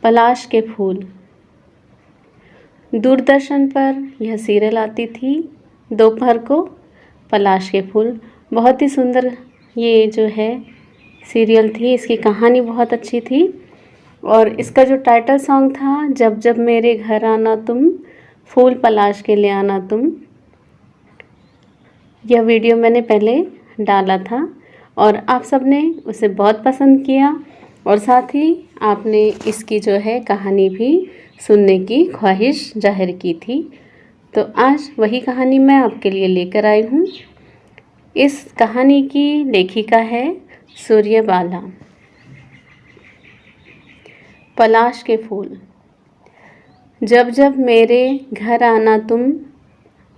पलाश के फूल। दूरदर्शन पर यह सीरियल आती थी दोपहर को, पलाश के फूल। बहुत ही सुंदर ये जो है सीरियल थी, इसकी कहानी बहुत अच्छी थी। और इसका जो टाइटल सॉन्ग था, जब जब मेरे घर आना तुम, फूल पलाश के ले आना तुम। यह वीडियो मैंने पहले डाला था और आप सबने उसे बहुत पसंद किया और साथ ही आपने इसकी जो है कहानी भी सुनने की ख्वाहिश जाहिर की थी। तो आज वही कहानी मैं आपके लिए लेकर आई हूँ। इस कहानी की लेखिका है सूर्यबाला। पलाश के फूल। जब जब मेरे घर आना तुम,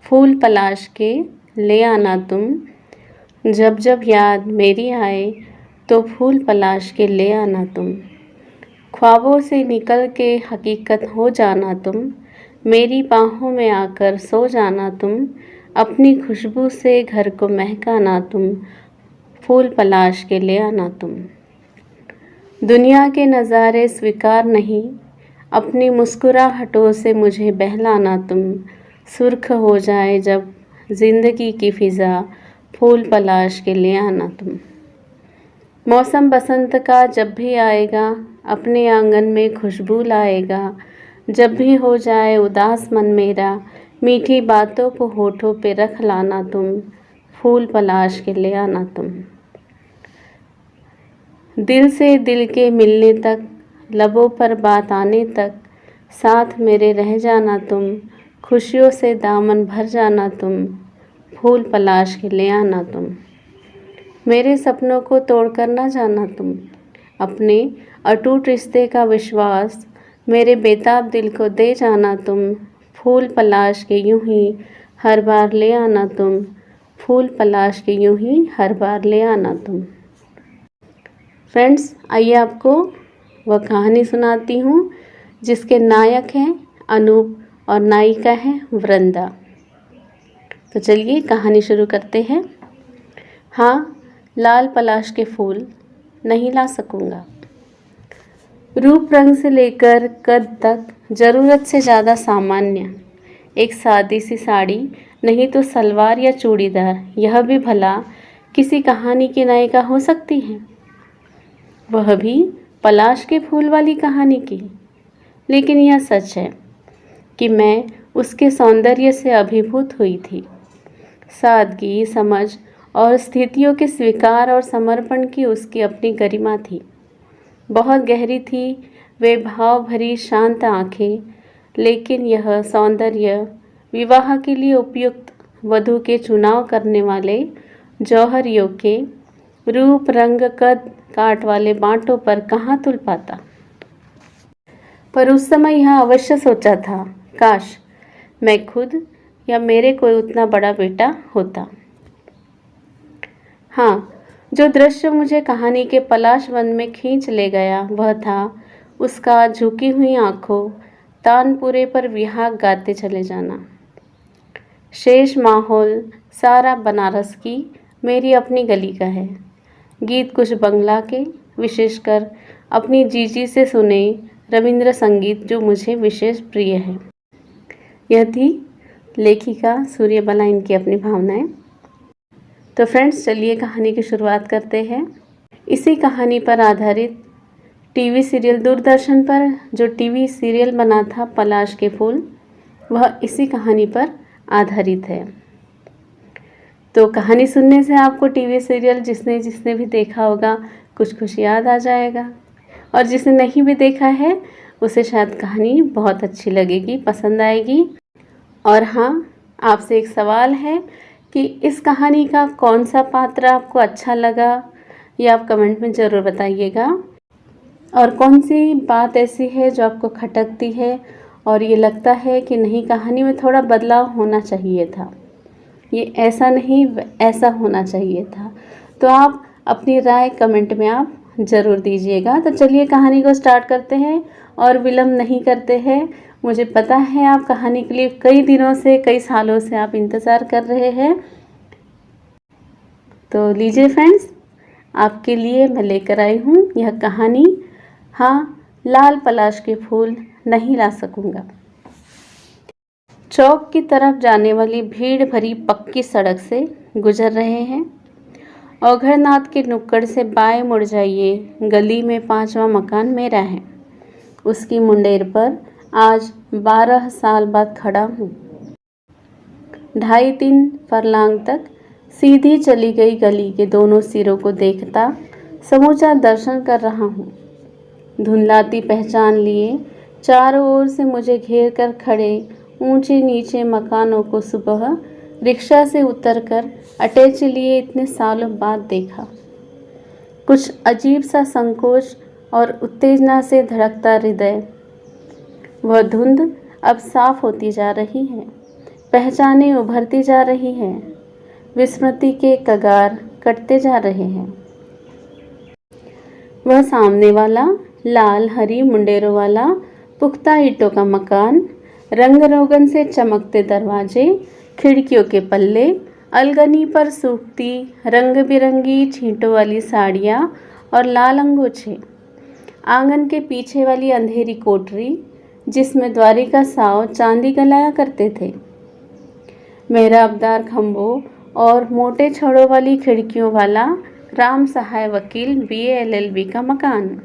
फूल पलाश के ले आना तुम। जब जब याद मेरी आए तो फूल पलाश के ले आना तुम। ख्वाबों से निकल के हकीकत हो जाना तुम। मेरी बाहों में आकर सो जाना तुम। अपनी खुशबू से घर को महकाना तुम। फूल पलाश के ले आना तुम। दुनिया के नज़ारे स्वीकार नहीं, अपनी मुस्कुराहटों से मुझे बहलाना तुम। सुर्ख हो जाए जब ज़िंदगी की फ़िज़ा, फूल पलाश के ले आना तुम। मौसम बसंत का जब भी आएगा, अपने आंगन में खुशबू लाएगा। जब भी हो जाए उदास मन मेरा, मीठी बातों को होठों पे रख लाना तुम। फूल पलाश के ले आना तुम। दिल से दिल के मिलने तक, लबों पर बात आने तक, साथ मेरे रह जाना तुम। खुशियों से दामन भर जाना तुम। फूल पलाश के ले आना तुम। मेरे सपनों को तोड़कर ना जाना तुम। अपने अटूट रिश्ते का विश्वास मेरे बेताब दिल को दे जाना तुम। फूल पलाश के यूं ही हर बार ले आना तुम। फूल पलाश के यूं ही हर बार ले आना तुम। फ्रेंड्स, आइए आपको वह कहानी सुनाती हूँ जिसके नायक हैं अनूप और नायिका है वृंदा। तो चलिए कहानी शुरू करते हैं। हाँ, लाल पलाश के फूल नहीं ला सकूँगा। रूप रंग से लेकर कद तक ज़रूरत से ज़्यादा सामान्य। एक सादी सी साड़ी, नहीं तो सलवार या चूड़ीदार। यह भी भला किसी कहानी की नायिका हो सकती है, वह भी पलाश के फूल वाली कहानी की। लेकिन यह सच है कि मैं उसके सौंदर्य से अभिभूत हुई थी। सादगी, समझ और स्थितियों के स्वीकार और समर्पण की उसकी अपनी गरिमा थी। बहुत गहरी थी वे भाव भरी शांत आँखें, लेकिन यह सौंदर्य विवाह के लिए उपयुक्त वधू के चुनाव करने वाले जौहरियों के रूप, रंग, कद काट वाले बाँटों पर कहाँ तुल पाता। पर उस समय यह अवश्य सोचा था, काश मैं खुद या मेरे कोई उतना बड़ा बेटा होता। हाँ, जो दृश्य मुझे कहानी के पलाश वन में खींच ले गया वह था उसका झुकी हुई आंखों, तानपुरे पर विहाग गाते चले जाना। शेष माहौल सारा बनारस की मेरी अपनी गली का है। गीत कुछ बंगला के, विशेषकर अपनी जीजी से सुने रविंद्र संगीत जो मुझे विशेष प्रिय है। यह थी लेखिका सूर्यबाला, इनकी अपनी भावनाएं। तो फ्रेंड्स, चलिए कहानी की शुरुआत करते हैं। इसी कहानी पर आधारित टीवी सीरियल दूरदर्शन पर जो टीवी सीरियल बना था पलाश के फूल, वह इसी कहानी पर आधारित है। तो कहानी सुनने से आपको टीवी सीरियल जिसने भी देखा होगा कुछ कुछ याद आ जाएगा, और जिसने नहीं भी देखा है उसे शायद कहानी बहुत अच्छी लगेगी, पसंद आएगी। और हाँ, आपसे एक सवाल है कि इस कहानी का कौन सा पात्र आपको अच्छा लगा, ये आप कमेंट में ज़रूर बताइएगा। और कौन सी बात ऐसी है जो आपको खटकती है और ये लगता है कि नहीं, कहानी में थोड़ा बदलाव होना चाहिए था, ये ऐसा नहीं ऐसा होना चाहिए था। तो आप अपनी राय कमेंट में आप ज़रूर दीजिएगा। तो चलिए कहानी को स्टार्ट करते हैं और विलम्ब नहीं करते हैं। मुझे पता है आप कहानी के लिए कई दिनों से, कई सालों से आप इंतज़ार कर रहे हैं। तो लीजिए फ्रेंड्स, आपके लिए मैं लेकर आई हूँ यह कहानी। हाँ, लाल पलाश के फूल नहीं ला सकूंगा। चौक की तरफ जाने वाली भीड़ भरी पक्की सड़क से गुजर रहे हैं। औघड़नाथ के नुक्कड़ से बाएं मुड़ जाइए, गली में 5वां मकान मेरा है। उसकी मुंडेर पर आज 12 साल बाद खड़ा हूँ। 2.5-3 फरलांग तक सीधी चली गई गली के दोनों सिरों को देखता समूचा दर्शन कर रहा हूँ। धुंधलाती पहचान लिए चारों ओर से मुझे घेर कर खड़े ऊंचे नीचे मकानों को सुबह रिक्शा से उतरकर अटैची लिए इतने सालों बाद देखा। कुछ अजीब सा संकोच और उत्तेजना से धड़कता हृदय। वह धुंध अब साफ होती जा रही है, पहचानें उभरती जा रही हैं, विस्मृति के कगार कटते जा रहे हैं। वह सामने वाला लाल हरी मुंडेरों वाला पुख्ता ईंटों का मकान, रंग रोगन से चमकते दरवाजे, खिड़कियों के पल्ले, अलगनी पर सूखती रंग बिरंगी छींटों वाली साड़ियाँ और लाल अंगोछे। आंगन के पीछे वाली अंधेरी कोठरी जिसमें द्वारिका साव चांदी गलाया करते थे। मेहराबदार खंभों और मोटे छड़ों वाली खिड़कियों वाला राम सहाय वकील BA LLB का मकान।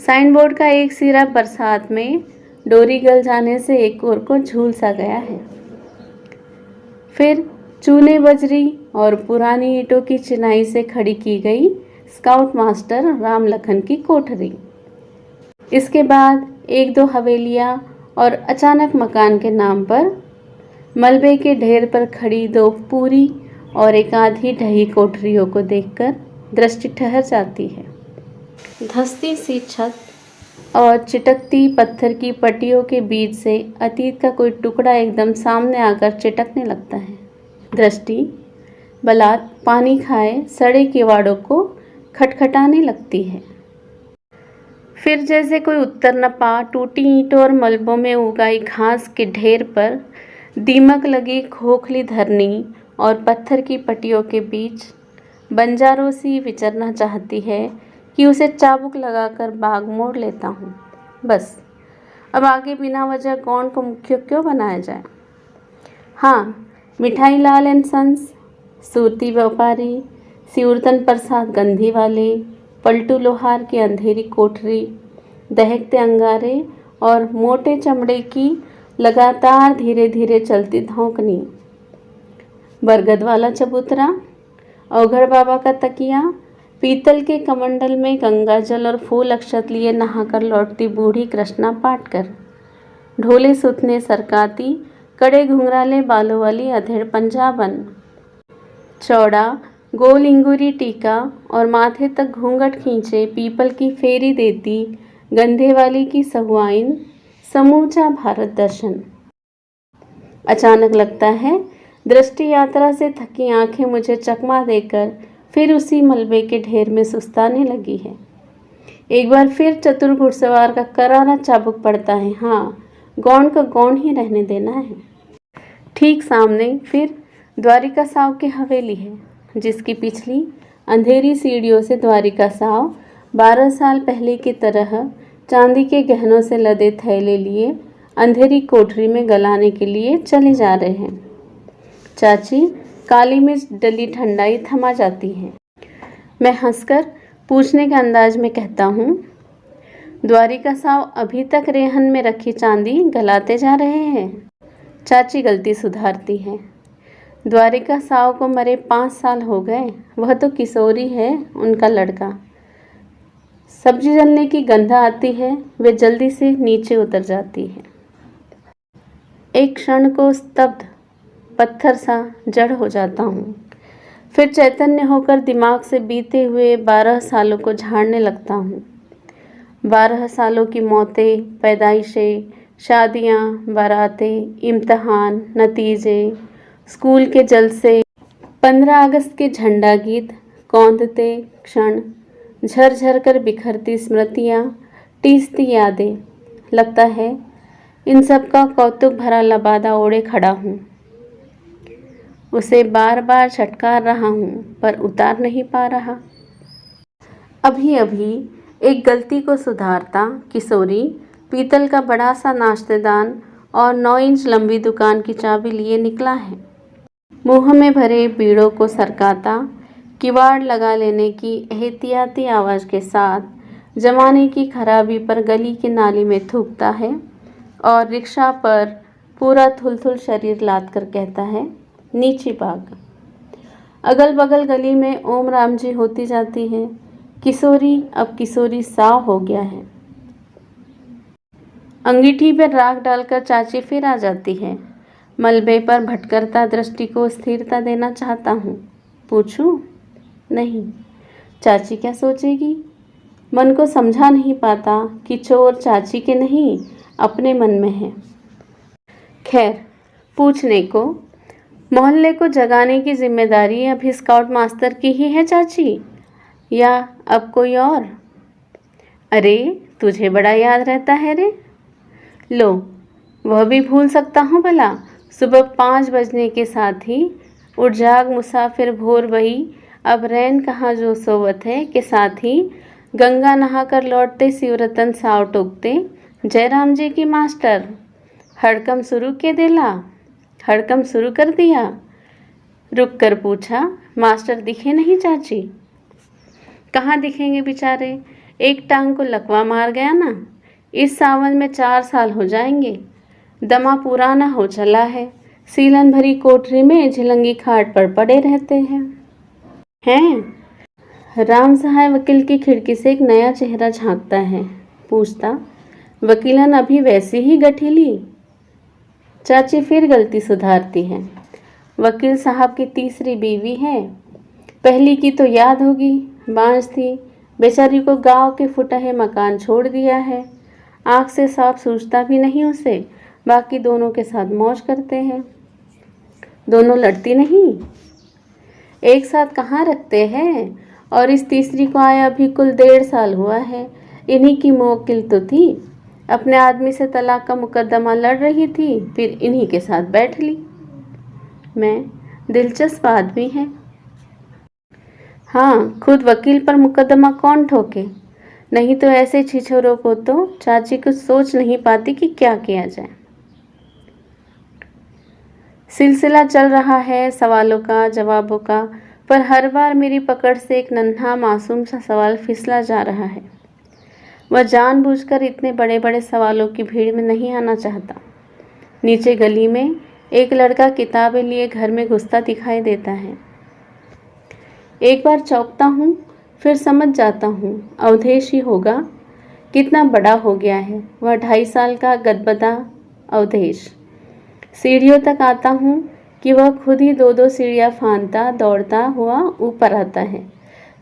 साइन बोर्ड का एक सिरा बरसात में डोरी गल जाने से एक ओर को झूल सा गया है। फिर चूने बजरी और पुरानी ईंटों की चिनाई से खड़ी की गई स्काउट मास्टर राम लखन की कोठरी। इसके बाद 1-2 हवेलियां और अचानक मकान के नाम पर मलबे के ढेर पर खड़ी 2 पूरी और एक आधी ढही कोठरियों को देखकर दृष्टि ठहर जाती है। धंसती सी छत और चिटकती पत्थर की पट्टियों के बीच से अतीत का कोई टुकड़ा एकदम सामने आकर चिटकने लगता है। दृष्टि बलात् पानी खाए सड़े किवाड़ों को खटखटाने लगती है। फिर जैसे कोई उत्तर न पा टूटी ईंटों और मलबों में उगाई घास के ढेर पर दीमक लगी खोखली धरनी और पत्थर की पट्टियों के बीच बंजारों सी विचरना चाहती है कि उसे चाबुक लगाकर बाग मोड़ लेता हूँ। बस अब आगे बिना वजह गौंड को मुख्य क्यों बनाया जाए। हाँ, मिठाई लाल एंड सन्स, सूरती व्यापारी, सिउरतन प्रसाद गंधी वाले, पलटू लोहार की अंधेरी कोठरी, दहकते अंगारे और मोटे चमड़े की लगातार धीरे धीरे चलती धौंकनी, बरगद वाला चबूतरा, औघड़ बाबा का तकिया, पीतल के कमंडल में गंगा जल और फूल अक्षत लिए नहाकर लौटती बूढ़ी कृष्णा पाटकर, ढोले सुथने सरकाती कड़े घुंघराले बालों वाली अधेड़ पंजाबन, चौड़ा गोल इंगूरी टीका और माथे तक घूंघट खींचे पीपल की फेरी देती गंधे वाली की सहुआइन, समूचा भारत दर्शन। अचानक लगता है दृष्टि यात्रा से थकी आंखें मुझे चकमा देकर फिर उसी मलबे के ढेर में सुस्ताने लगी है। एक बार फिर चतुर घुड़सवार का करारा चाबुक पड़ता है। हाँ, गौंड का गौंड ही रहने देना है। ठीक सामने फिर द्वारिका साव की हवेली है, जिसकी पिछली अंधेरी सीढ़ियों से द्वारिका साव 12 साल पहले की तरह चांदी के गहनों से लदे थैले लिए अंधेरी कोठरी में गलाने के लिए चले जा रहे हैं। चाची काली मिर्च डली ठंडाई थमा जाती है। मैं हंसकर पूछने के अंदाज में कहता हूँ, द्वारिका साव अभी तक रेहन में रखी चांदी गलाते जा रहे हैं। चाची गलती सुधारती है। द्वारिका साव को मरे 5 साल हो गए। वह तो किशोरी है, उनका लड़का। सब्जी जलने की गंध आती है, वे जल्दी से नीचे उतर जाती है। एक क्षण को स्तब्ध पत्थर सा जड़ हो जाता हूँ। फिर चैतन्य होकर दिमाग से बीते हुए 12 सालों को झाड़ने लगता हूँ। 12 सालों की मौतें, पैदाइशें, शादियाँ, बारातें, इम्तहान, नतीजे, स्कूल के जलसे, 15 अगस्त के झंडा गीत, कौंधते क्षण, झरझर कर बिखरती स्मृतियाँ, टीसती यादें। लगता है इन सब का कौतुक भरा लबादा ओढ़े खड़ा हूँ। उसे बार बार छटकार रहा हूँ पर उतार नहीं पा रहा। अभी अभी एक गलती को सुधारता किशोरी पीतल का बड़ा सा नाश्तेदान और 9 इंच लंबी दुकान की चाबी लिए निकला है। मुंह में भरे बीड़ों को सरकाता किवाड़ लगा लेने की एहतियाती आवाज़ के साथ जमाने की खराबी पर गली की नाली में थूकता है और रिक्शा पर पूरा थुलथुल शरीर लाद कर कहता है, नीची भाग। अगल बगल गली में ओम राम जी होती जाती है। किशोरी अब किशोरी साव हो गया है। अंगीठी पर राख डालकर चाची फिर आ जाती है। मलबे पर भटकता दृष्टि को स्थिरता देना चाहता हूँ। पूछूं? नहीं। चाची क्या सोचेगी? मन को समझा नहीं पाता कि चोर चाची के नहीं अपने मन में है। खैर, पूछने को मोहल्ले को जगाने की जिम्मेदारी अभी स्काउट मास्टर की ही है चाची, या अब कोई और? अरे तुझे बड़ा याद रहता है रे। लो, वह भी भूल सकता हूँ भला। सुबह 5 बजने के साथ ही उठ जाग मुसाफिर भोर वही, अब रैन कहाँ जो सोवत है के साथ ही गंगा नहाकर लौटते शिवरतन साव टोकते, जयराम जी की मास्टर हड़कम शुरू के देला। हड़कम शुरू कर दिया। रुक कर पूछा, मास्टर दिखे नहीं चाची? कहाँ दिखेंगे बेचारे, एक टांग को लकवा मार गया ना। इस सावन में 4 साल हो जाएंगे। दमा पुराना हो चला है। सीलन भरी कोठरी में झिलंगी खाट पर पड़े रहते हैं। राम सहाय वकील की खिड़की से एक नया चेहरा झांकता है। पूछता, वकीलन अभी वैसी ही गठीली? चाची फिर गलती सुधारती है। वकील साहब की तीसरी बीवी है। पहली की तो याद होगी, बांझ थी, बेचारी को गांव के फुटहे मकान छोड़ दिया है। आँख से साफ सूझता भी नहीं उसे। बाकी दोनों के साथ मौज करते हैं। दोनों लड़ती नहीं, एक साथ कहाँ रखते हैं। और इस तीसरी को आया अभी कुल 1.5 साल हुआ है। इन्हीं की मौकिल तो थी। अपने आदमी से तलाक का मुकदमा लड़ रही थी, फिर इन्हीं के साथ बैठ ली। मैं, दिलचस्प आदमी है। हाँ, खुद वकील पर मुकदमा कौन ठोके? नहीं तो ऐसे छिछोरों को तो चाची कुछ सोच नहीं पाती कि क्या किया जाए। सिलसिला चल रहा है सवालों का जवाबों का, पर हर बार मेरी पकड़ से एक नन्हा मासूम सा सवाल फिसला जा रहा है। वह जानबूझकर इतने बड़े बड़े सवालों की भीड़ में नहीं आना चाहता। नीचे गली में एक लड़का किताबें लिए घर में घुसता दिखाई देता है। एक बार चौंकता हूँ, फिर समझ जाता हूँ अवधेश ही होगा। कितना बड़ा हो गया है वह, 2.5 साल का गदबदा अवधेश। सीढ़ियों तक आता हूँ कि वह खुद ही 2-2 सीढ़ियाँ फांदता दौड़ता हुआ ऊपर आता है,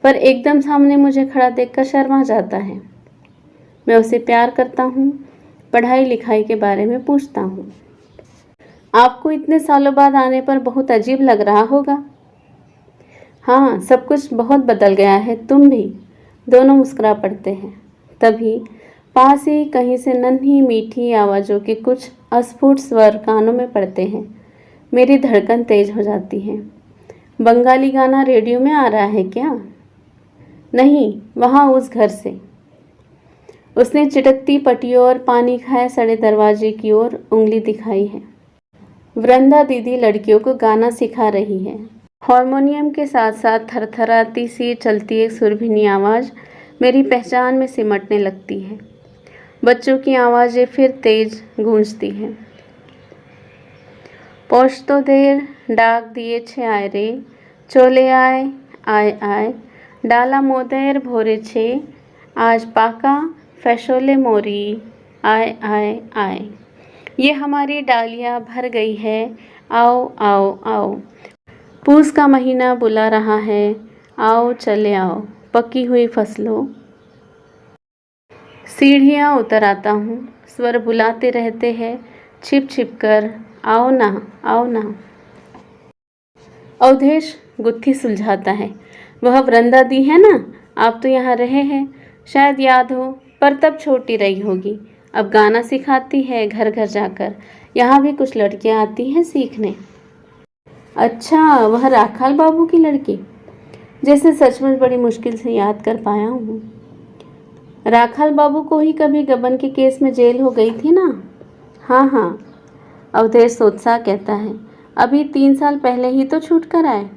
पर एकदम सामने मुझे खड़ा देखकर शर्मा जाता है। मैं उसे प्यार करता हूँ, पढ़ाई लिखाई के बारे में पूछता हूँ। आपको इतने सालों बाद आने पर बहुत अजीब लग रहा होगा। हाँ, सब कुछ बहुत बदल गया है, तुम भी। दोनों मुस्कुरा पड़ते हैं। तभी पास ही कहीं से नन्ही मीठी आवाज़ों के कुछ अस्फुट स्वर कानों में पड़ते हैं। मेरी धड़कन तेज हो जाती है। बंगाली गाना रेडियो में आ रहा है क्या? नहीं, वहाँ उस घर से। उसने चिटकती पटियों और पानी खाए सड़े दरवाजे की ओर उंगली दिखाई है। वृंदा दीदी लड़कियों को गाना सिखा रही है। हारमोनियम के साथ साथ थरथराती सी चलती एक सुरभिनी आवाज़ मेरी पहचान में सिमटने लगती है। बच्चों की आवाज़ें फिर तेज गूंजती हैं। पहुँच तो देर, डाक दिए छे आए रे, चोले आए आए आए, डाला मोदेर भोरे छे, आज पाका फैशोले मोरी, आए आए आए। ये हमारी डालियाँ भर गई है, आओ आओ आओ। पूस का महीना बुला रहा है, आओ चले आओ, पकी हुई फसलों। सीढ़ियाँ उतर आता हूँ, स्वर बुलाते रहते हैं छिप छिप कर, आओ ना आओ ना। अवधेश गुत्थी सुलझाता है। वह वृंदा दी है ना, आप तो यहाँ रहे हैं, शायद याद हो, पर तब छोटी रही होगी। अब गाना सिखाती है घर घर जाकर। यहाँ भी कुछ लड़कियाँ आती हैं सीखने। अच्छा, वह राखाल बाबू की लड़की? जैसे सचमुच बड़ी मुश्किल से याद कर पाया हूँ। राखाल बाबू को ही कभी गबन के केस में जेल हो गई थी ना? हाँ हाँ, अवधेश उत्साह कहता है। अभी 3 साल पहले ही तो छूट कर आए।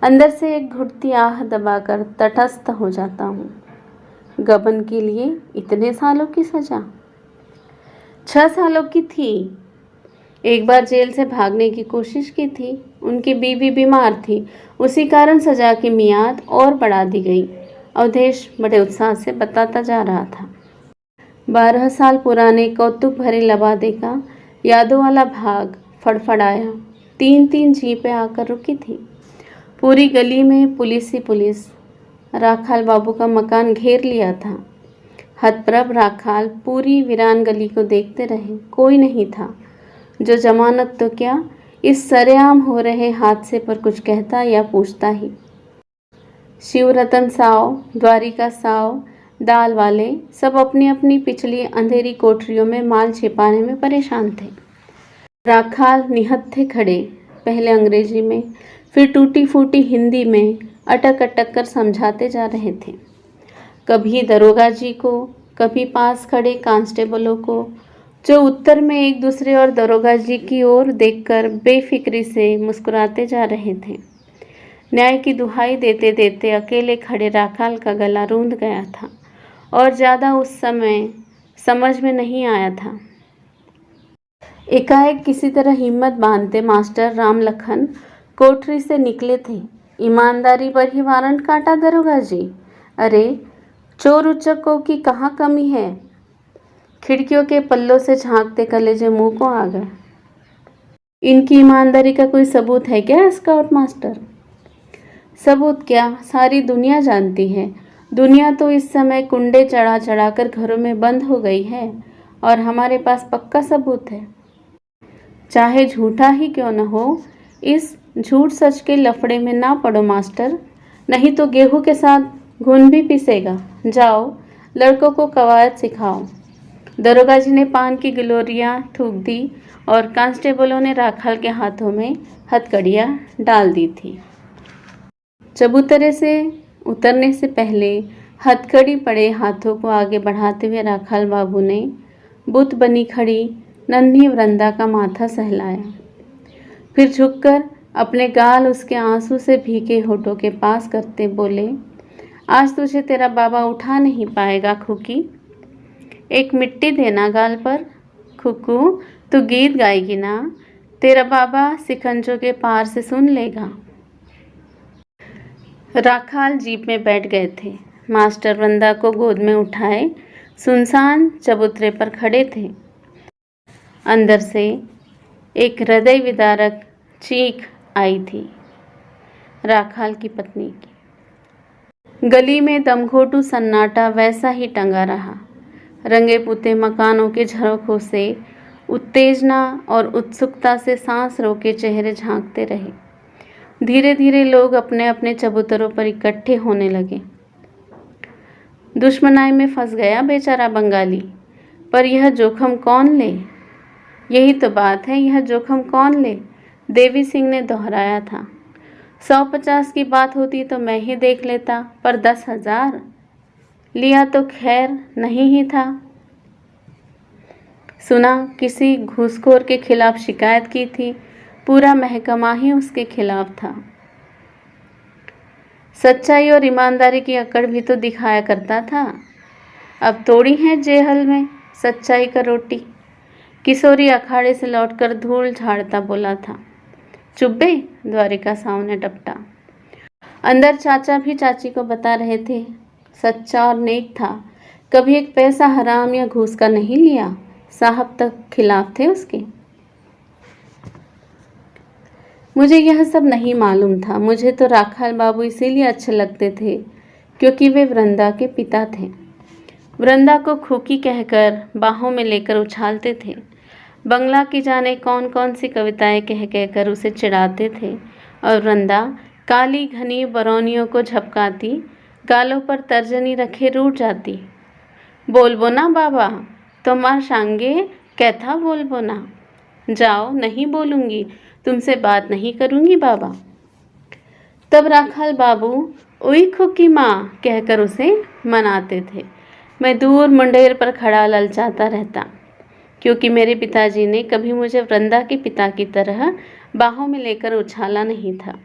अंदर से एक घुटती आह दबाकर तटस्थ हो जाता हूँ। गबन के लिए इतने सालों की सजा? 6 सालों की थी। एक बार जेल से भागने की कोशिश की थी। उनकी बीवी बीमार थी, उसी कारण सजा की मियाद और बढ़ा दी गई। अवधेश बड़े उत्साह से बताता जा रहा था। 12 साल पुराने कौतुक भरे लबादे का यादों वाला भाग फड़फड़ाया। 3-3 जीपें आकर रुकी थी। पूरी गली में पुलिस ही पुलिस। राखाल बाबू का मकान घेर लिया था। हतप्रभ राखाल पूरी वीरान गली को देखते रहे। कोई नहीं था जो जमानत तो क्या, इस सरेआम हो रहे हादसे पर कुछ कहता या पूछता ही। शिवरतन साव, द्वारिका साव, दाल वाले सब अपनी अपनी पिछली अंधेरी कोठरियों में माल छिपाने में परेशान थे। राखाल निहत्थे खड़े, पहले अंग्रेजी में फिर टूटी फूटी हिंदी में अटक अटक कर समझाते जा रहे थे। कभी दरोगा जी को, कभी पास खड़े कांस्टेबलों को, जो उत्तर में एक दूसरे और दरोगा जी की ओर देखकर बेफिक्री से मुस्कुराते जा रहे थे। न्याय की दुहाई देते देते अकेले खड़े राखाल का गला रूंध गया था और ज़्यादा उस समय समझ में नहीं आया था। एकाएक किसी तरह हिम्मत बांधते मास्टर राम लखन कोठरी से निकले थे। ईमानदारी पर ही वारंट काटा दरोगा जी। अरे चोर उचक्कों की कहाँ कमी है। खिड़कियों के पल्लों से झांकते कलेजे मुंह को आ गए। इनकी ईमानदारी का कोई सबूत है क्या स्काउट मास्टर? सबूत क्या, सारी दुनिया जानती है। दुनिया तो इस समय कुंडे चढ़ा चढ़ा कर घरों में बंद हो गई है और हमारे पास पक्का सबूत है। चाहे झूठा ही क्यों न हो, इस झूठ सच के लफड़े में ना पड़ो मास्टर, नहीं तो गेहूं के साथ घुन भी पिसेगा। जाओ लड़कों को कवायद सिखाओ। दरोगा जी ने पान की गिलोरियां थूक दी और कांस्टेबलों ने राखाल के हाथों में हथकड़ियां डाल दी थी। चबूतरे से उतरने से पहले हथकड़ी पड़े हाथों को आगे बढ़ाते हुए राखाल बाबू ने बुत बनी खड़ी नन्ही वृंदा का माथा सहलाया। फिर झुककर अपने गाल उसके आंसू से भीगे होठों के पास करते बोले, आज तुझे तेरा बाबा उठा नहीं पाएगा खुकी। एक मिट्टी देना गाल पर। खुकू तू गीत गाएगी ना, तेरा बाबा सिकंजों के पार से सुन लेगा। राखाल जीप में बैठ गए थे। मास्टर वृंदा को गोद में उठाए सुनसान चबूतरे पर खड़े थे। अंदर से एक हृदय विदारक चीख आई थी, राखाल की पत्नी की। गली में दमघोटू सन्नाटा वैसा ही टंगा रहा। रंगे पुते मकानों के झरोखों से उत्तेजना और उत्सुकता से सांस रोके चेहरे झांकते रहे। धीरे धीरे लोग अपने अपने चबूतरों पर इकट्ठे होने लगे। दुश्मनाई में फंस गया बेचारा बंगाली, पर यह जोखम कौन ले? यही तो बात है, यह जोखम कौन ले? देवी सिंह ने दोहराया था। 150 की बात होती तो मैं ही देख लेता, पर 10,000 लिया तो खैर नहीं ही था। सुना किसी घूसखोर के खिलाफ शिकायत की थी, पूरा महकमा ही उसके खिलाफ था। सच्चाई और ईमानदारी की अकड़ भी तो दिखाया करता था। अब तोड़ी है जेहल में सच्चाई का रोटी। किशोरी अखाड़े से लौटकर धूल झाड़ता बोला था। चुप्पे, द्वारिका साव ने टपटा। अंदर चाचा भी चाची को बता रहे थे, सच्चा और नेक था, कभी एक पैसा हराम या घूस का नहीं लिया। साहब तक खिलाफ थे उसके। मुझे यह सब नहीं मालूम था। मुझे तो राखाल बाबू इसीलिए अच्छे लगते थे क्योंकि वे वृंदा के पिता थे। वृंदा को खुकी कहकर बाहों में लेकर उछालते थे। बंगला की जाने कौन कौन सी कविताएं कह कहकर उसे चिढ़ाते थे और वृंदा काली घनी बरौनियों को झपकाती, गालों पर तर्जनी रखे रूठ जाती। बोलबो ना बाबा, तुम्हार शांगे कैथा बोलबो ना। जाओ, नहीं बोलूँगी, तुमसे बात नहीं करूँगी बाबा। तब राखाल बाबू ओई खुकी माँ कहकर उसे मनाते थे। मैं दूर मुंडेर पर खड़ा ललचाता रहता, क्योंकि मेरे पिताजी ने कभी मुझे वृंदा के पिता की तरह बाहों में लेकर उछाला नहीं था।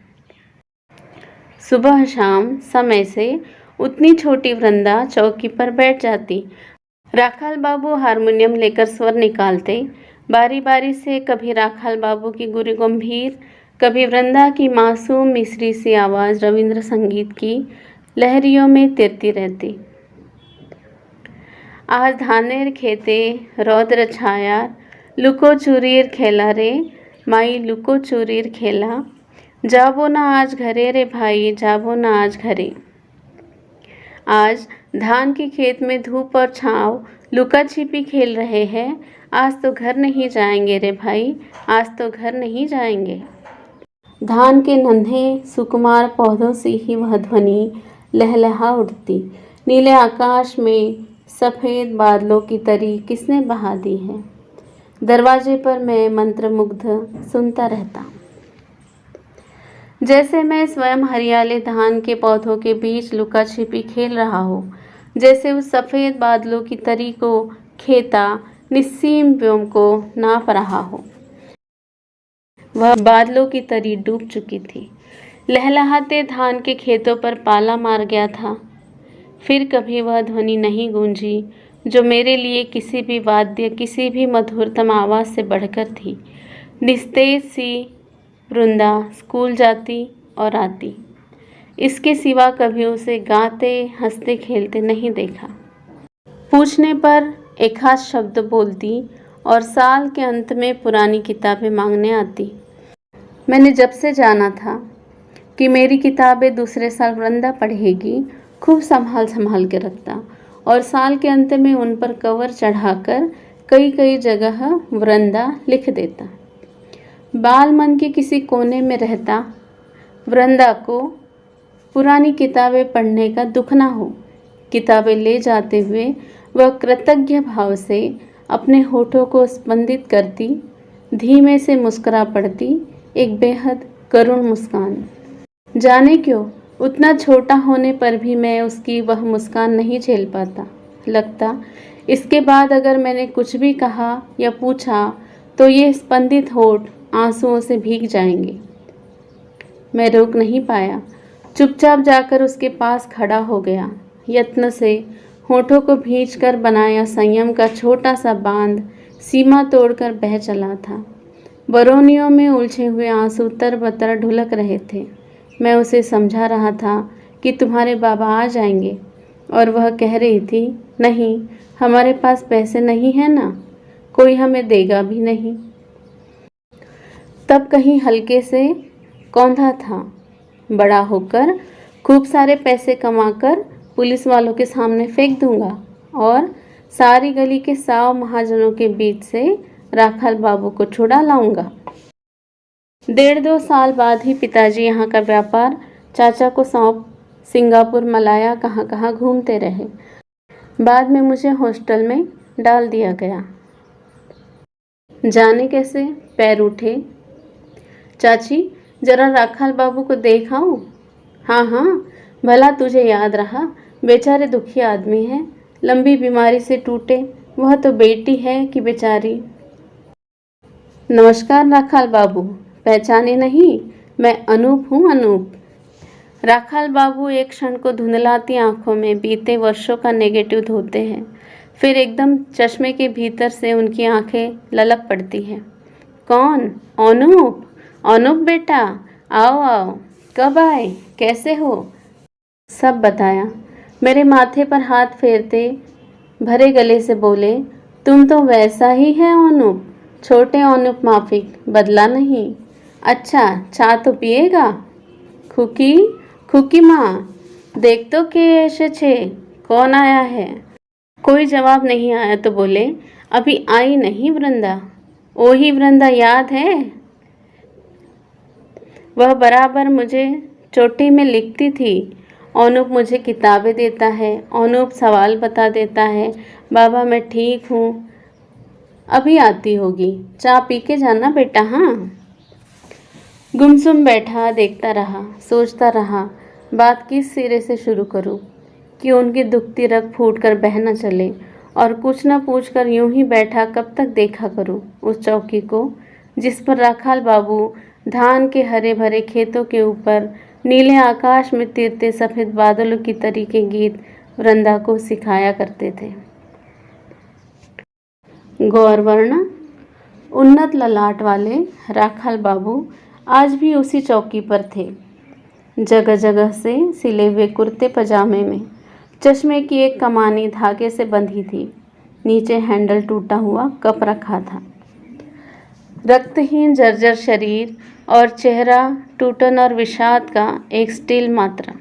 सुबह शाम समय से उतनी छोटी वृंदा चौकी पर बैठ जाती। राखाल बाबू हारमोनियम लेकर स्वर निकालते। बारी बारी से कभी राखाल बाबू की गुरु गंभीर, कभी वृंदा की मासूम मिश्री सी आवाज़ रविंद्र संगीत की लहरियों में तैरती रहती। आज धानेर खेते रौद्र छाया, लुको चुरीर खेला रे माई लुको चुरीर खेला, जाबो ना आज घरे रे भाई जाबो ना आज घरे। आज धान के खेत में धूप और छाँव लुका छिपी खेल रहे हैं। आज तो घर नहीं जाएंगे रे भाई, आज तो घर नहीं जाएंगे। धान के नन्हे सुकुमार पौधों से ही वह ध्वनि लहलहा उठती। नीले आकाश में सफ़ेद बादलों की तरी किसने बहा दी है। दरवाजे पर मैं मंत्रमुग्ध सुनता रहता, जैसे मैं स्वयं हरियाले धान के पौधों के बीच लुका छिपी खेल रहा हो, जैसे उस सफ़ेद बादलों की तरी को खेता निस्सीम व्योम को नाप रहा हो। वह बादलों की तरी डूब चुकी थी। लहलहाते धान के खेतों पर पाला मार गया था। फिर कभी वह ध्वनि नहीं गूंजी जो मेरे लिए किसी भी वाद्य, किसी भी मधुरतम आवाज़ से बढ़कर थी। निस्तेज सी वृंदा स्कूल जाती और आती, इसके सिवा कभी उसे गाते हंसते खेलते नहीं देखा। पूछने पर एक आध शब्द बोलती और साल के अंत में पुरानी किताबें मांगने आती। मैंने जब से जाना था कि मेरी किताबें दूसरे साल वृंदा पढ़ेगी, खूब संभाल संभाल के रखता और साल के अंत में उन पर कवर चढ़ाकर कई कई जगह वृंदा लिख देता। बाल मन के किसी कोने में रहता वृंदा को पुरानी किताबें पढ़ने का दुख ना हो। किताबें ले जाते हुए वह कृतज्ञ भाव से अपने होठों को स्पंदित करती, धीमे से मुस्कुरा पड़ती, एक बेहद करुण मुस्कान। जाने क्यों उतना छोटा होने पर भी मैं उसकी वह मुस्कान नहीं झेल पाता। लगता इसके बाद अगर मैंने कुछ भी कहा या पूछा तो ये स्पंदित होठ आंसुओं से भीग जाएंगे। मैं रोक नहीं पाया, चुपचाप जाकर उसके पास खड़ा हो गया। यत्न से होठों को भींचकर बनाया संयम का छोटा सा बांध सीमा तोड़कर बह चला था। बरौनियों में उलझे हुए आंसू तरबतर ढुलक रहे थे। मैं उसे समझा रहा था कि तुम्हारे बाबा आ जाएंगे, और वह कह रही थी, नहीं, हमारे पास पैसे नहीं है ना, कोई हमें देगा भी नहीं। तब कहीं हल्के से कौंधा था, बड़ा होकर खूब सारे पैसे कमाकर पुलिस वालों के सामने फेंक दूंगा और सारी गली के 100 महाजनों के बीच से राखाल बाबू को छुड़ा लाऊंगा। 1.5-2 साल बाद ही पिताजी यहाँ का व्यापार चाचा को सौंप सिंगापुर मलाया कहाँ कहाँ घूमते रहे। बाद में मुझे हॉस्टल में डाल दिया गया। जाने कैसे पैर उठे। चाची, जरा राखाल बाबू को देख आऊं। हाँ हाँ, भला तुझे याद रहा, बेचारे दुखी आदमी हैं, लंबी बीमारी से टूटे। वह तो बेटी है कि बेचारी। नमस्कार राखाल बाबू, पहचाने नहीं? मैं अनूप हूँ, अनूप। राखाल बाबू एक क्षण को धुंधलाती आंखों में बीते वर्षों का नेगेटिव धोते हैं, फिर एकदम चश्मे के भीतर से उनकी आंखें ललक पड़ती हैं। कौन? अनूप? अनूप बेटा, आओ आओ, कब आए, कैसे हो? सब बताया। मेरे माथे पर हाथ फेरते भरे गले से बोले, तुम तो वैसा ही है अनूप, छोटे अनूप माफिक, बदला नहीं। अच्छा, चाय तो पिएगा? खुकी, खुकी माँ, देख तो के ऐसे छे, कौन आया है? कोई जवाब नहीं आया तो बोले, अभी आई नहीं वृंदा। ओही वृंदा याद है? वह बराबर मुझे चोटी में लिखती थी। अनूप मुझे किताबें देता है, अनूप सवाल बता देता है। बाबा मैं ठीक हूँ, अभी आती होगी, चाय पी के जाना बेटा। हाँ। गुमसुम बैठा देखता रहा, सोचता रहा। बात किस सिरे से शुरू करूं कि उनकी दुखती रग फूट कर बह न चले, और कुछ न पूछकर यूं ही बैठा कब तक देखा करूं उस चौकी को जिस पर राखाल बाबू धान के हरे भरे खेतों के ऊपर नीले आकाश में तैरते सफ़ेद बादलों की तरीके गीत वृंदा को सिखाया करते थे। गौरवर्ण उन्नत ललाट वाले राखाल बाबू आज भी उसी चौकी पर थे। जगह जगह से सिले हुए कुर्ते पजामे में चश्मे की एक कमानी धागे से बंधी थी। नीचे हैंडल टूटा हुआ कप रखा था। रक्तहीन जर्जर शरीर और चेहरा टूटन और विषाद का एक स्टिल मात्रा।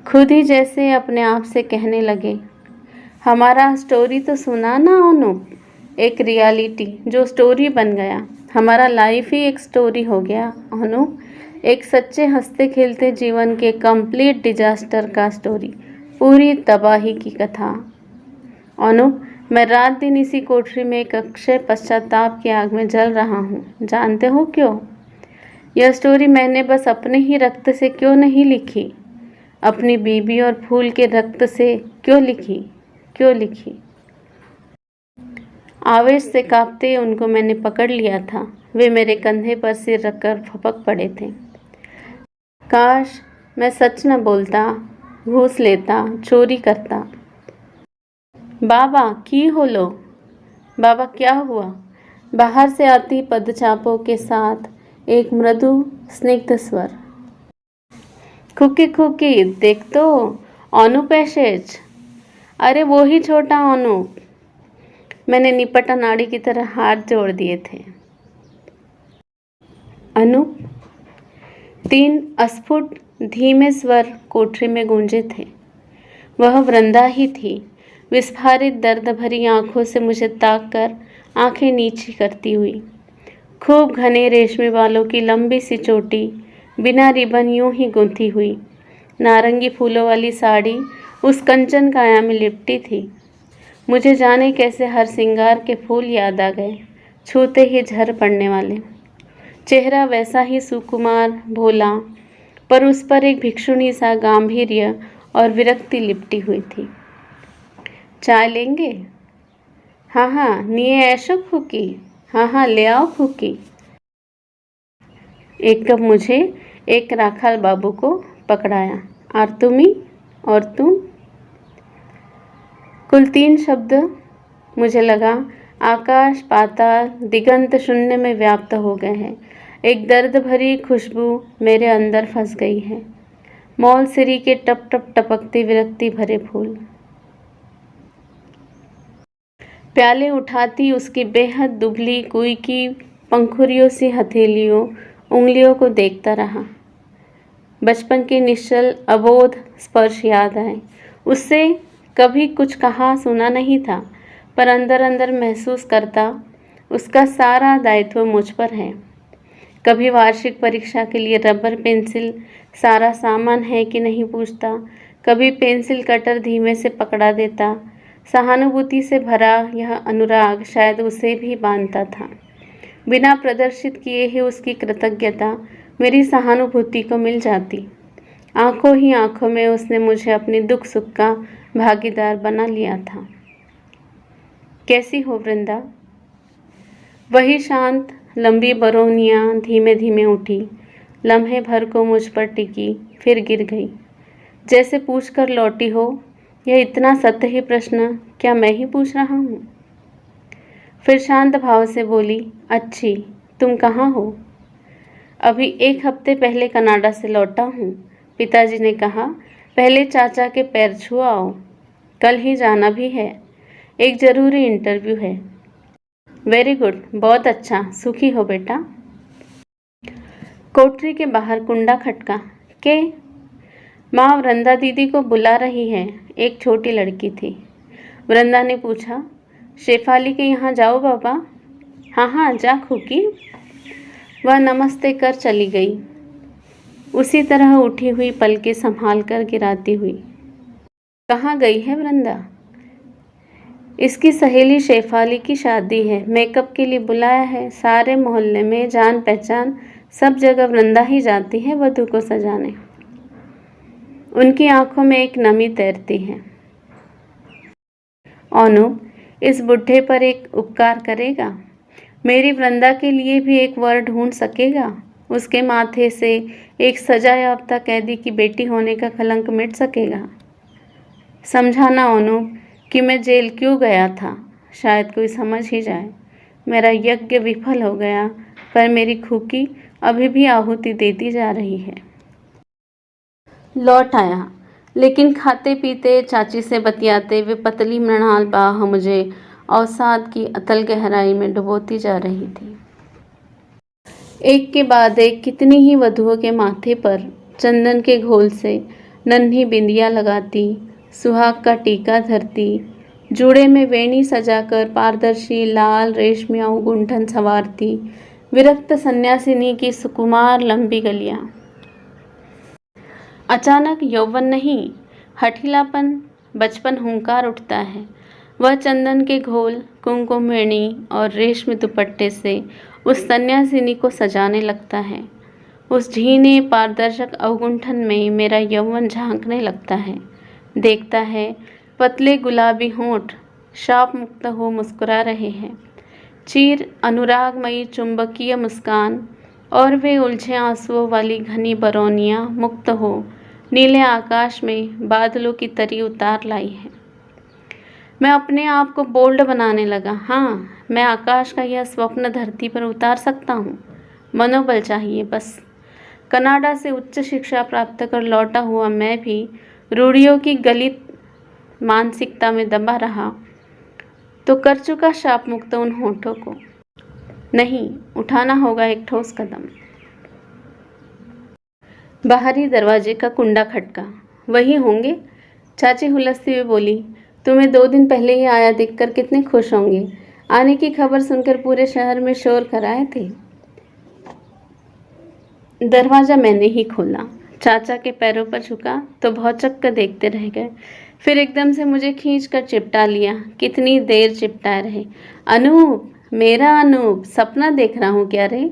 खुद ही जैसे अपने आप से कहने लगे, हमारा स्टोरी तो सुना ना अनूप, एक रियलिटी जो स्टोरी बन गया। हमारा लाइफ ही एक स्टोरी हो गया अनूप, एक सच्चे हंसते खेलते जीवन के कंप्लीट डिजास्टर का स्टोरी, पूरी तबाही की कथा। अनूप, मैं रात दिन इसी कोठरी में एक अक्षय पश्चाताप की आग में जल रहा हूँ। जानते हो क्यों? यह स्टोरी मैंने बस अपने ही रक्त से क्यों नहीं लिखी, अपनी बीबी और फूल के रक्त से क्यों लिखी। आवेश से कांपते उनको मैंने पकड़ लिया था। वे मेरे कंधे पर सिर रखकर फपक पड़े थे। काश मैं सच न बोलता, घूस लेता, चोरी करता। बाबा की हो लो? बाबा क्या हुआ? बाहर से आती पदचापों के साथ एक मृदु स्निग्ध स्वर। खुकी खुकी देख तो, अनूप ऐशेज। अरे वो ही छोटा अनूप। मैंने निपटा नाड़ी की तरह हाथ जोड़ दिए थे। अनूप? 3 अस्फुट धीमे स्वर कोठरी में गूंजे थे। वह वृंदा ही थी, विस्फारित दर्द भरी आंखों से मुझे ताक कर आंखें नीची करती हुई। खूब घने रेशमी बालों की लंबी सी चोटी बिना रिबन यूं ही गूंथी हुई, नारंगी फूलों वाली साड़ी उस कंचन काया में लिपटी थी। मुझे जाने कैसे हर सिंगार के फूल याद आ गए, छूते ही झर पड़ने वाले। चेहरा वैसा ही सुकुमार भोला, पर उस पर एक भिक्षुणी सा गांभीर्य और विरक्ति लिपटी हुई थी। चाय लेंगे? हाँ निये ऐशो खुकी। हाँ ले आओ खुकी। एक कप मुझे, एक राखाल बाबू को पकड़ाया। और तुम? कुल 3 शब्द। मुझे लगा आकाश पाताल दिगंत शून्य में व्याप्त हो गए हैं। एक दर्द भरी खुशबू मेरे अंदर फंस गई है। मौल सिरी के टप टप टपकते विरक्ति भरे फूल। प्याले उठाती उसकी बेहद दुबली कुई की पंखुरियों सी हथेलियों उंगलियों को देखता रहा। बचपन के निश्चल अबोध स्पर्श याद आए। उससे कभी कुछ कहा सुना नहीं था, पर अंदर अंदर महसूस करता उसका सारा दायित्व मुझ पर है। कभी वार्षिक परीक्षा के लिए रबर पेंसिल सारा सामान है कि नहीं पूछता, कभी पेंसिल कटर धीमे से पकड़ा देता। सहानुभूति से भरा यह अनुराग शायद उसे भी बांधता था। बिना प्रदर्शित किए ही उसकी कृतज्ञता मेरी सहानुभूति को मिल जाती। आंखों ही आंखों में उसने मुझे अपने दुख सुख का भागीदार बना लिया था। कैसी हो वृंदा? वही शांत लंबी बरौनियाँ धीमे धीमे उठी, लम्हे भर को मुझ पर टिकी, फिर गिर गई, जैसे पूछ कर लौटी हो। यह इतना सतही प्रश्न क्या मैं ही पूछ रहा हूँ? फिर शांत भाव से बोली, अच्छी, तुम कहाँ हो? अभी 1 हफ्ते पहले कनाडा से लौटा हूँ। पिताजी ने कहा पहले चाचा के पैर छू आओ, कल ही जाना भी है, एक ज़रूरी इंटरव्यू है। वेरी गुड, बहुत अच्छा, सुखी हो बेटा। कोठरी के बाहर कुंडा खटका के माँ वृंदा दीदी को बुला रही है। एक छोटी लड़की थी। वृंदा ने पूछा, शेफाली के यहाँ जाओ बाबा? हाँ जा खुकी। वह नमस्ते कर चली गई, उसी तरह उठी हुई पलकें संभाल कर गिराती हुई। कहाँ गई है वृंदा? इसकी सहेली शेफाली की शादी है, मेकअप के लिए बुलाया है। सारे मोहल्ले में जान पहचान सब जगह वृंदा ही जाती है वधू को सजाने। उनकी आंखों में एक नमी तैरती है। अनुप, इस बुढ़े पर एक उपकार करेगा? मेरी वृंदा के लिए भी एक वर ढूंढ सकेगा? उसके माथे से एक सजा याफ्ता कैदी की बेटी होने का कलंक मिट सकेगा? समझाना अनुप कि मैं जेल क्यों गया था, शायद कोई समझ ही जाए। मेरा यज्ञ विफल हो गया, पर मेरी खूकी अभी भी आहुति देती जा रही है। लौट आया, लेकिन खाते पीते चाची से बतियाते वे पतली मृणाल बाह मुझे अवसाद की अतल गहराई में डुबोती जा रही थी। एक के बाद एक कितनी ही वधुओं के माथे पर चंदन के घोल से नन्ही बिंदियां लगाती, सुहाग का टीका धरती, जूड़े में वेणी सजाकर पारदर्शी लाल रेशमिया गुंठन संवारती विरक्त सन्यासिनी की सुकुमार लंबी गलियां। अचानक यौवन नहीं, हठीलापन, बचपन हुंकार उठता है। वह चंदन के घोल, कुमकुम वेणी और रेशमी दुपट्टे से उस सन्यासिनी को सजाने लगता है। उस झीने पारदर्शक अवगुंठन में मेरा यौवन झांकने लगता है। देखता है पतले गुलाबी होंठ शाप मुक्त हो मुस्कुरा रहे हैं, चीर अनुरागमयी चुंबकीय मुस्कान, और वे उलझे आंसुओं वाली घनी बरौनियां मुक्त हो नीले आकाश में बादलों की तरी उतार लाई है। मैं अपने आप को बोल्ड बनाने लगा। हाँ, मैं आकाश का यह स्वप्न धरती पर उतार सकता हूँ। मनोबल चाहिए बस। कनाडा से उच्च शिक्षा प्राप्त कर लौटा हुआ मैं भी रूढ़ियों की गलित मानसिकता में दबा रहा तो कर चुका शाप मुक्त उन होठों को। नहीं, उठाना होगा एक ठोस कदम। बाहरी दरवाजे का कुंडा खटका। वही होंगे? चाची हुलसती हुई बोली, तुम्हें 2 दिन पहले ही आया देखकर कितने खुश होंगे। आने की खबर सुनकर पूरे शहर में शोर कराए थे। दरवाज़ा मैंने ही खोला। चाचा के पैरों पर झुका तो भौचक्क कर देखते रह गए, फिर एकदम से मुझे खींचकर चिपटा लिया। कितनी देर चिपटाए रहे। अनूप, मेरा अनूप, सपना देख रहा हूँ क्या रे?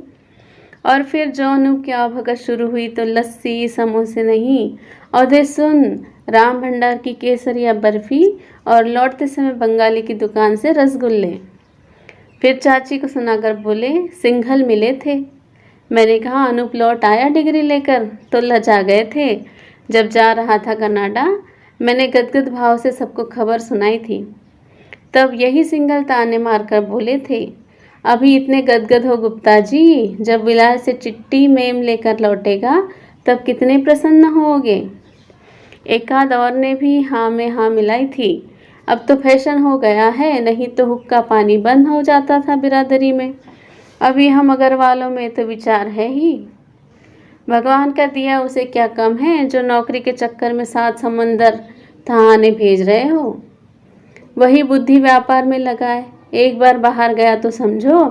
और फिर जो अनूप की आवभगत शुरू हुई तो लस्सी समोसे नहीं, औधे सुन, राम भंडार की केसरिया बर्फी और लौटते समय बंगाली की दुकान से रसगुल्ले। फिर चाची को सुनाकर बोले, सिंघल मिले थे। मैंने कहा, अनूप लौट आया डिग्री लेकर? तो लजा गए थे। जब जा रहा था कनाडा, मैंने गदगद भाव से सबको खबर सुनाई थी। तब यही सिंघल ताने मारकर बोले थे, अभी इतने गदगद हो गुप्ता जी, जब विलायत से चिट्ठी मेम लेकर लौटेगा तब कितने प्रसन्न होगे। एकाध और ने भी हाँ में हाँ मिलाई थी। अब तो फैशन हो गया है, नहीं तो हुक्का पानी बंद हो जाता था बिरादरी में। अभी हम अग्रवालों में तो विचार है ही। भगवान का दिया उसे क्या कम है जो नौकरी के चक्कर में 7 समंदर तहाने भेज रहे हो। वही बुद्धि व्यापार में लगाए। एक बार बाहर गया तो समझो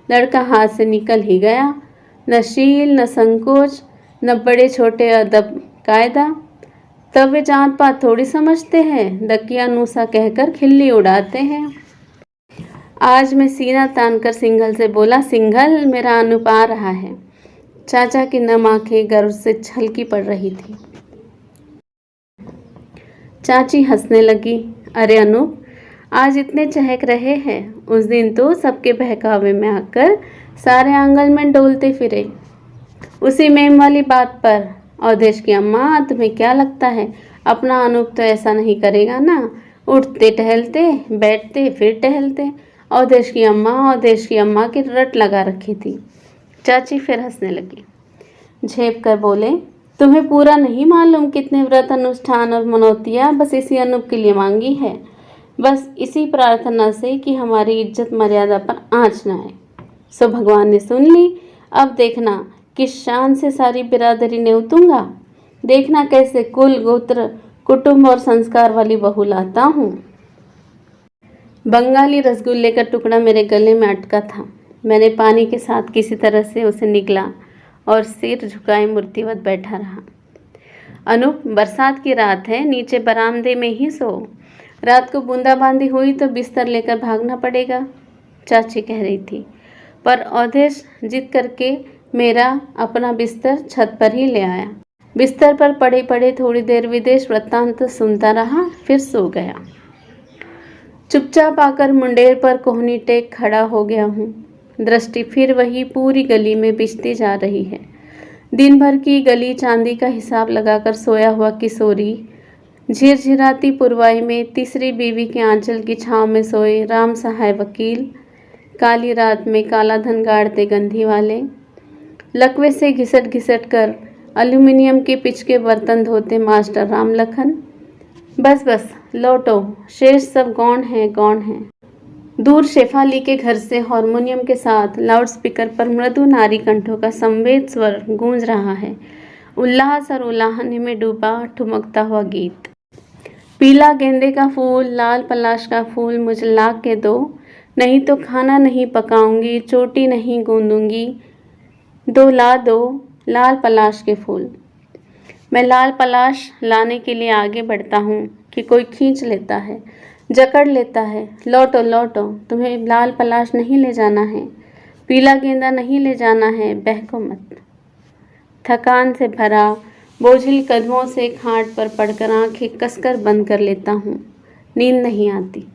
लड़का हाथ से निकल ही गया। न शील, न संकोच, न बड़े छोटे अदब कायदा। तब वे जात पात थोड़ी समझते हैं, दकिया नूसा कहकर खिल्ली उड़ाते हैं। आज मैं सीना तानकर सिंघल से बोला, सिंघल, मेरा अनूप आ रहा है। चाचा की नम आंखें गर्व से छलकी पड़ रही थी। चाची हंसने लगी। अरे अनूप, आज इतने चहक रहे हैं, उस दिन तो सबके बहकावे में आकर सारे आंगन में डोलते फिरे। उसी मेम वाली बात पर, अवधेश की अम्मा, तुम्हें क्या लगता है अपना अनूप तो ऐसा नहीं करेगा ना? उठते टहलते, बैठते फिर टहलते। अवधेश की अम्मा की रट लगा रखी थी। चाची फिर हंसने लगी। झेप कर बोले, तुम्हें पूरा नहीं मालूम कितने व्रत अनुष्ठान और मनौतियाँ बस इसी अनूप के लिए मांगी है। बस इसी प्रार्थना से कि हमारी इज्जत मर्यादा पर आँच न आए। सो भगवान ने सुन ली। अब देखना किस शान से सारी बिरादरी ने उतूंगा। देखना कैसे कुल गोत्र कुटुंब और संस्कार वाली बहू लाता हूँ। बंगाली रसगुल्ले का टुकड़ा मेरे गले में अटका था। मैंने पानी के साथ किसी तरह से उसे निगला और सिर झुकाए मूर्तिवत बैठा रहा। अनूप, बरसात की रात है, नीचे बरामदे में ही सो। रात को बूंदाबांदी हुई तो बिस्तर लेकर भागना पड़ेगा, चाची कह रही थी। पर अवधेश जिद करके मेरा अपना बिस्तर छत पर ही ले आया। बिस्तर पर पड़े पड़े थोड़ी देर विदेश वृत्तांत सुनता रहा, फिर सो गया। चुपचाप आकर मुंडेर पर कोहनी टेक खड़ा हो गया हूँ। दृष्टि फिर वही पूरी गली में बिछती जा रही है। दिन भर की गली चांदी का हिसाब लगाकर सोया हुआ किशोरी, झिरझिराती पुरवाई में तीसरी बीवी के आंचल की छांव में सोए राम सहाय वकील, काली रात में काला धन गाड़ते गंधी वाले, लकवे से घिसट घिसट कर एल्यूमिनियम के पिच के बर्तन धोते मास्टर राम लखन। बस बस लौटो, शेष सब गौण है गौण है। दूर शेफाली के घर से हारमोनियम के साथ लाउडस्पीकर पर मृदु नारी कंठों का संवेद स्वर गूंज रहा है। उल्लास और उलाहने में डूबा ठुमकता हुआ गीत। पीला गेंदे का फूल, लाल पलाश का फूल मुझे ला के दो, नहीं तो खाना नहीं पकाऊंगी, चोटी नहीं गूंदूंगी, दो ला दो लाल पलाश के फूल। मैं लाल पलाश लाने के लिए आगे बढ़ता हूँ कि कोई खींच लेता है, जकड़ लेता है। लौटो लौटो, तुम्हें लाल पलाश नहीं ले जाना है, पीला गेंदा नहीं ले जाना है, बहको मत। थकान से भरा बोझिल कदमों से खाट पर पड़कर आंखें कसकर बंद कर लेता हूँ। नींद नहीं आती,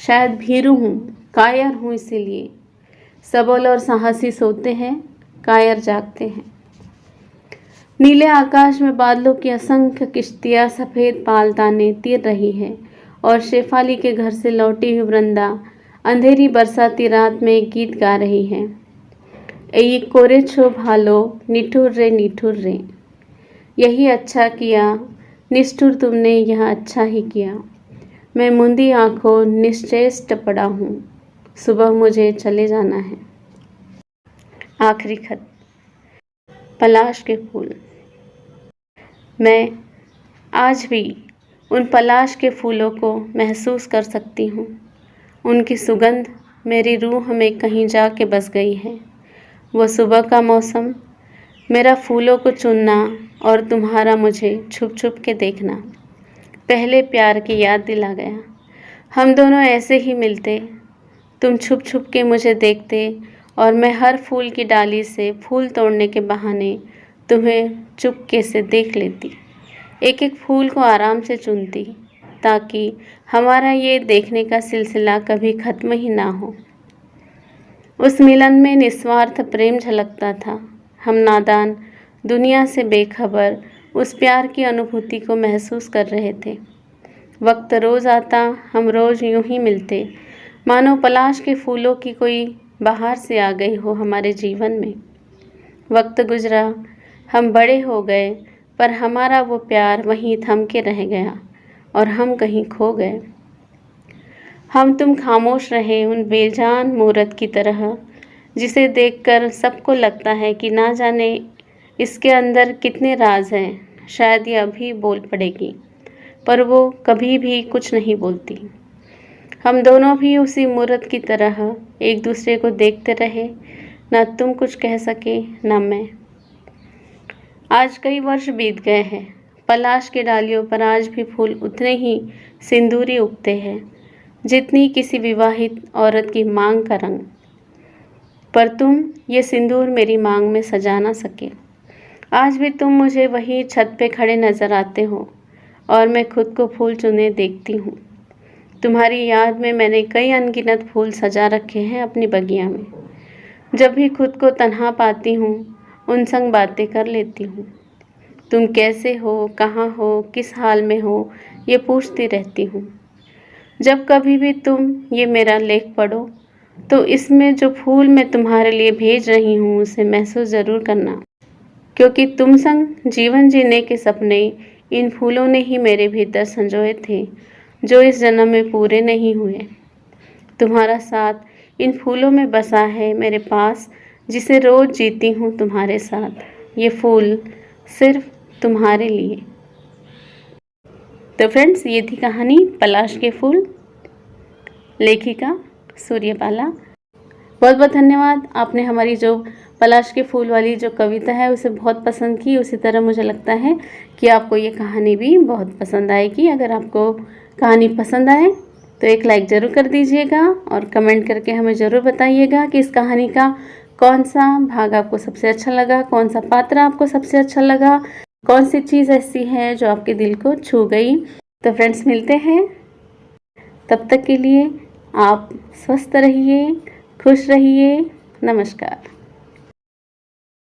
शायद भीरू हूँ, कायर हूँ, इसीलिए। सबल और साहसी सोते हैं, कायर जागते हैं। नीले आकाश में बादलों की असंख्य किश्तियाँ सफ़ेद पालताने तीर रही है और शेफाली के घर से लौटी हुई वृंदा अंधेरी बरसाती रात में एक गीत गा रही है। ए कोरे छो भालो, निठुर रे, यही अच्छा किया, निष्ठुर तुमने यह अच्छा ही किया। मैं मुंदी आंखों निश्चेष्ट पड़ा हूँ, सुबह मुझे चले जाना है। आखिरी खत। पलाश के फूल। मैं आज भी उन पलाश के फूलों को महसूस कर सकती हूँ। उनकी सुगंध मेरी रूह में कहीं जाके बस गई है। वो सुबह का मौसम, मेरा फूलों को चुनना और तुम्हारा मुझे छुप छुप के देखना, पहले प्यार की याद दिला गया। हम दोनों ऐसे ही मिलते, तुम छुप छुप के मुझे देखते और मैं हर फूल की डाली से फूल तोड़ने के बहाने तुम्हें चुपके से देख लेती। एक एक फूल को आराम से चुनती ताकि हमारा ये देखने का सिलसिला कभी ख़त्म ही ना हो। उस मिलन में निस्वार्थ प्रेम झलकता था। हम नादान, दुनिया से बेखबर उस प्यार की अनुभूति को महसूस कर रहे थे। वक्त रोज़ आता, हम रोज़ यूं ही मिलते, मानो पलाश के फूलों की कोई बाहर से आ गई हो हमारे जीवन में। वक्त गुजरा, हम बड़े हो गए, पर हमारा वो प्यार वहीं थम के रह गया और हम कहीं खो गए। हम तुम खामोश रहे उन बेजान मूरत की तरह, जिसे देखकर सबको लगता है कि ना जाने इसके अंदर कितने राज हैं। शायद ये अभी बोल पड़ेगी, पर वो कभी भी कुछ नहीं बोलती। हम दोनों भी उसी मूरत की तरह एक दूसरे को देखते रहे, ना तुम कुछ कह सके ना मैं। आज कई वर्ष बीत गए हैं। पलाश की डालियों पर आज भी फूल उतने ही सिंदूरी उगते हैं जितनी किसी विवाहित औरत की मांग का रंग। पर तुम ये सिंदूर मेरी मांग में सजा ना सके। आज भी तुम मुझे वही छत पे खड़े नज़र आते हो और मैं खुद को फूल चुने देखती हूँ। तुम्हारी याद में मैंने कई अनगिनत फूल सजा रखे हैं अपनी बगिया में। जब भी खुद को तन्हा पाती हूँ, उन संग बातें कर लेती हूँ। तुम कैसे हो, कहाँ हो, किस हाल में हो, ये पूछती रहती हूँ। जब कभी भी तुम ये मेरा लेख पढ़ो तो इसमें जो फूल मैं तुम्हारे लिए भेज रही हूँ उसे महसूस ज़रूर करना, क्योंकि तुम संग जीवन जीने के सपने इन फूलों ने ही मेरे भीतर संजोए थे, जो इस जन्म में पूरे नहीं हुए। तुम्हारा साथ इन फूलों में बसा है मेरे पास, जिसे रोज़ जीती हूँ तुम्हारे साथ। ये फूल सिर्फ तुम्हारे लिए। तो फ्रेंड्स, ये थी कहानी पलाश के फूल, लेखिका सूर्यबाला। बहुत बहुत धन्यवाद। आपने हमारी जो पलाश के फूल वाली जो कविता है उसे बहुत पसंद की। उसी तरह मुझे लगता है कि आपको ये कहानी भी बहुत पसंद आएगी। अगर आपको कहानी पसंद आए तो एक लाइक ज़रूर कर दीजिएगा और कमेंट करके हमें ज़रूर बताइएगा कि इस कहानी का कौन सा भाग आपको सबसे अच्छा लगा, कौन सा पात्र आपको सबसे अच्छा लगा। कौन सी चीज़ ऐसी है जो आपके दिल को छू गई। तो फ्रेंड्स, मिलते हैं, तब तक के लिए आप स्वस्थ रहिए, खुश रहिए। नमस्कार।